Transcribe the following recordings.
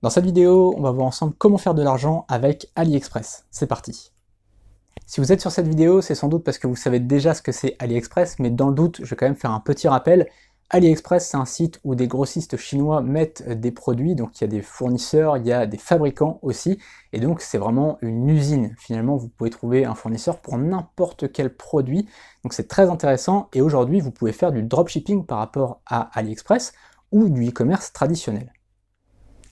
Dans cette vidéo, on va voir ensemble comment faire de l'argent avec AliExpress. C'est parti. Si vous êtes sur cette vidéo, c'est sans doute parce que vous savez déjà ce que c'est AliExpress, mais dans le doute, je vais quand même faire un petit rappel. AliExpress, c'est un site où des grossistes chinois mettent des produits, donc il y a des fournisseurs, il y a des fabricants aussi, et donc c'est vraiment une usine. Finalement, vous pouvez trouver un fournisseur pour n'importe quel produit, donc c'est très intéressant, et aujourd'hui, vous pouvez faire du dropshipping par rapport à AliExpress ou du e-commerce traditionnel.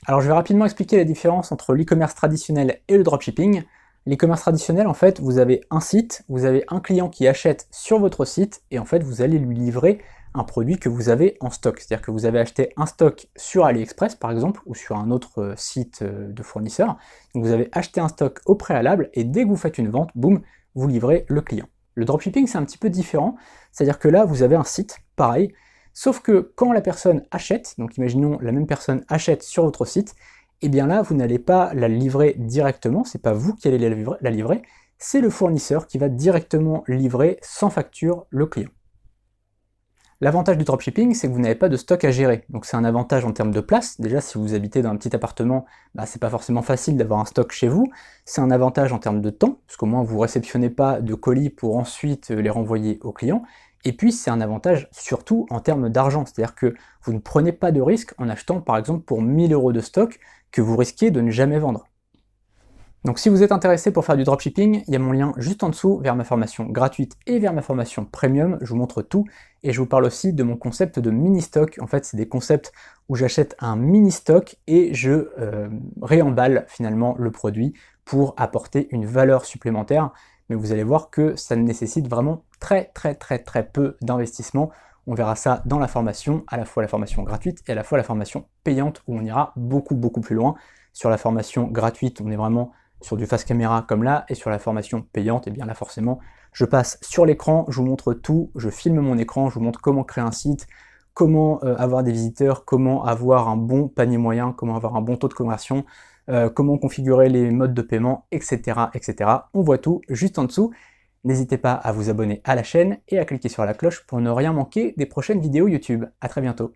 Alors je vais rapidement expliquer la différence entre l'e-commerce traditionnel et le dropshipping. L'e-commerce traditionnel, en fait, vous avez un site, vous avez un client qui achète sur votre site, et en fait, vous allez lui livrer un produit que vous avez en stock. C'est-à-dire que vous avez acheté un stock sur AliExpress, par exemple, ou sur un autre site de fournisseur. Donc vous avez acheté un stock au préalable, et dès que vous faites une vente, boum, vous livrez le client. Le dropshipping, c'est un petit peu différent, c'est-à-dire que là, vous avez un site, pareil, sauf que quand la personne achète, donc imaginons la même personne achète sur votre site, et bien là, vous n'allez pas la livrer directement, c'est pas vous qui allez la livrer, c'est le fournisseur qui va directement livrer sans facture le client. L'avantage du dropshipping, c'est que vous n'avez pas de stock à gérer, donc c'est un avantage en termes de place. Déjà, si vous habitez dans un petit appartement, c'est pas forcément facile d'avoir un stock chez vous. C'est un avantage en termes de temps, parce qu'au moins vous ne réceptionnez pas de colis pour ensuite les renvoyer au client. Et puis c'est un avantage surtout en termes d'argent, c'est-à-dire que vous ne prenez pas de risque en achetant par exemple pour 1000 € de stock que vous risquez de ne jamais vendre. Donc si vous êtes intéressé pour faire du dropshipping, il y a mon lien juste en dessous vers ma formation gratuite et vers ma formation premium, je vous montre tout, et je vous parle aussi de mon concept de mini-stock. En fait, c'est des concepts où j'achète un mini-stock et je réemballe finalement le produit pour apporter une valeur supplémentaire, mais vous allez voir que ça nécessite vraiment très peu d'investissement. On verra ça dans la formation, à la fois la formation gratuite et à la fois la formation payante où on ira beaucoup plus loin. Sur la formation gratuite, on est vraiment sur du face caméra comme là, et sur la formation payante, et bien là forcément, je passe sur l'écran, je vous montre tout, je filme mon écran, je vous montre comment créer un site, comment avoir des visiteurs, comment avoir un bon panier moyen, comment avoir un bon taux de conversion, comment configurer les modes de paiement, etc. On voit tout juste en dessous. N'hésitez pas à vous abonner à la chaîne et à cliquer sur la cloche pour ne rien manquer des prochaines vidéos YouTube. À très bientôt.